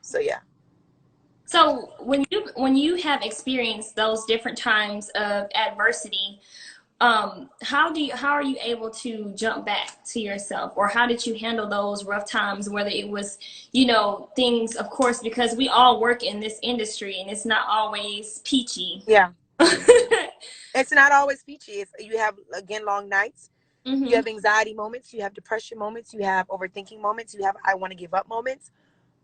So yeah. So when you have experienced those different times of adversity, how are you able to jump back to yourself, or how did you handle those rough times, whether it was, things, of course, because we all work in this industry and it's not always peachy. Yeah. It's not always peachy. You have, again, long nights. You Mm-hmm. have anxiety moments. You have depression moments. You have overthinking moments. You have I want to give up moments.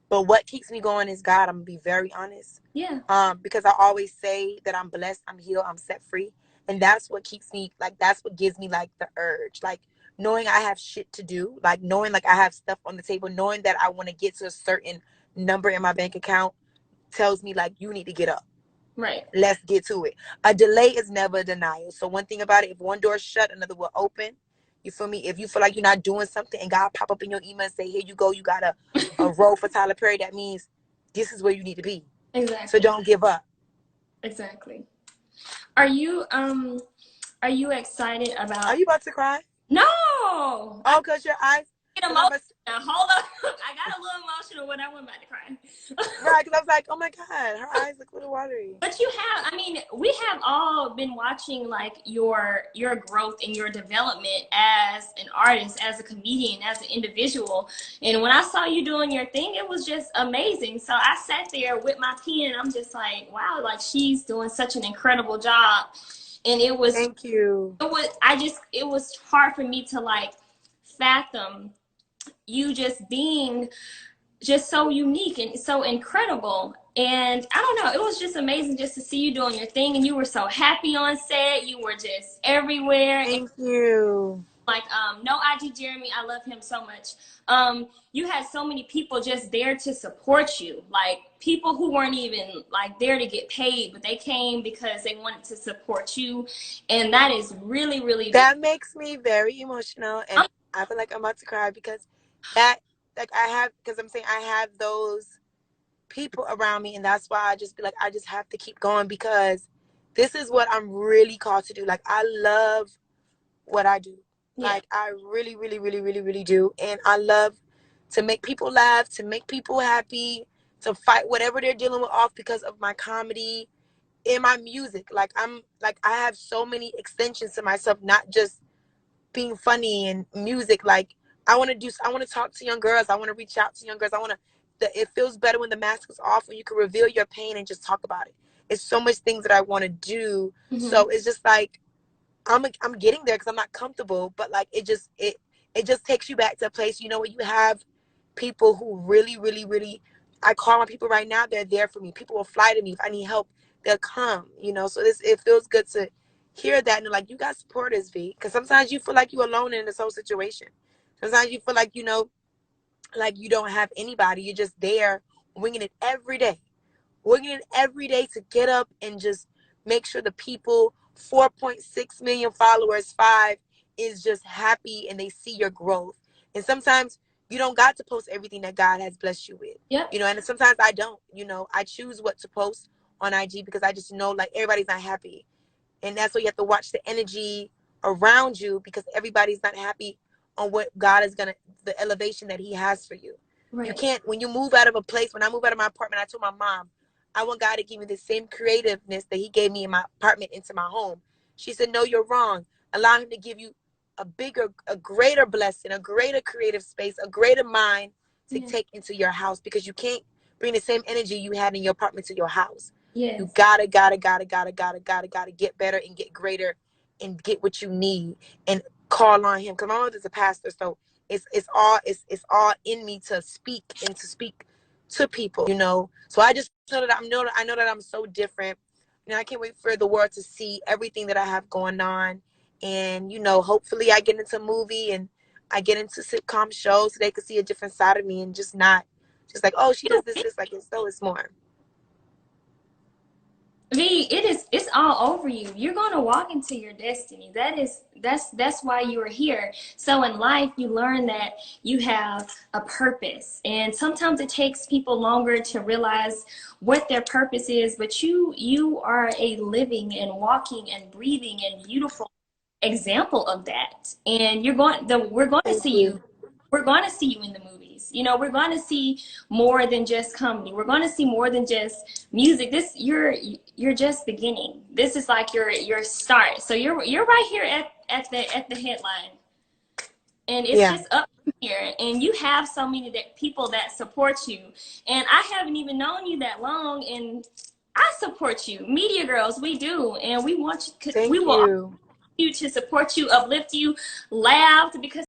But what keeps me going is God. I'm going to be very honest. Yeah. Because I always say that I'm blessed, I'm healed, I'm set free. And that's what keeps me, like, that's what gives me, like, the urge. Like, knowing I have shit to do. Like, knowing, like, I have stuff on the table. Knowing that I want to get to a certain number in my bank account tells me, like, you need to get up. Right. Let's get to it. A delay is never a denial. So one thing about it, if one door is shut, another will open. You feel me? If you feel like you're not doing something and God pop up in your email and say, here you go, you got a role for Tyler Perry, that means this is where you need to be. Exactly. So don't give up. Exactly. Are you excited about? Are you about to cry? No. Oh, because your eyes. Get emotional. Hold up. I got a little emotional when I went back to crying. Right, because I was like, oh my God, her eyes look a little watery. But we have all been watching, like, your growth and your development as an artist, as a comedian, as an individual. And when I saw you doing your thing, it was just amazing. So I sat there with my pen and I'm just like, wow, like, she's doing such an incredible job. And it was, thank you. It was hard for me to, like, fathom you just being just so unique and so incredible. And I don't know, it was just amazing just to see you doing your thing, and you were so happy on set. You were just everywhere. Thank you. Like, no IG Jeremy, I love him so much. You had so many people just there to support you, like people who weren't even, like, there to get paid, but they came because they wanted to support you. And that is really, really that makes me very emotional, and I feel like I'm about to cry because that, like, because I'm saying I have those people around me, and that's why I just be like, I just have to keep going, because this is what I'm really called to do. Like, I love what I do. Yeah. Like, I really, really, really, really, really do. And I love to make people laugh, to make people happy, to fight whatever they're dealing with off because of my comedy and my music. Like, I have so many extensions to myself, not just being funny and music. Like, I want to talk to young girls. I want to reach out to young girls. It feels better when the mask is off, when you can reveal your pain and just talk about it. It's so much things that I want to do. Mm-hmm. So it's just like, I'm getting there because I'm not comfortable, but like, it just takes you back to a place, where you have people who really, really, really, I call my people right now. They're there for me. People will fly to me if I need help. They'll come, so it feels good to hear that, and like, you got supporters, V, because sometimes you feel like you're alone in this whole situation. Sometimes you feel like, like you don't have anybody. You're just there winging it every day to get up and just make sure the people, 4.6 million followers, 5, is just happy and they see your growth. And sometimes you don't got to post everything that God has blessed you with. Yeah. And sometimes I don't. I choose what to post on IG because I just know, like, everybody's not happy. And that's why you have to watch the energy around you, because everybody's not happy on what God is the elevation that he has for you. Right. You can't, when you move out of a place, when I moved out of my apartment, I told my mom, I want God to give me the same creativeness that he gave me in my apartment into my home. She said, no, you're wrong. Allow him to give you a greater blessing, a greater creative space, a greater mind to take into your house, because you can't bring the same energy you had in your apartment to your house. Yes. You gotta get better and get greater and get what you need and call on him. Because my mother's a pastor, so it's all in me to speak and to speak to people, So I just know that I know that I'm so different. I can't wait for the world to see everything that I have going on. And, hopefully I get into a movie and I get into sitcom shows so they can see a different side of me, and just not just like, oh, she does this, like, it's more. V, it's all over you. You're going to walk into your destiny. That's why you are here. So in life, you learn that you have a purpose, and sometimes it takes people longer to realize what their purpose is, but you are a living and walking and breathing and beautiful example of that. And we're going to see you in the movies. movies. You know, we're going to see more than just comedy. We're going to see more than just music. This, you're just beginning. This is like your start. So you're right here at the headline, and it's Yeah. just up here, and you have so many people that support you, and I haven't even known you that long, and I support you. Media girls, we do, and we want you, we Thank will you. you to support you, uplift you, laugh, because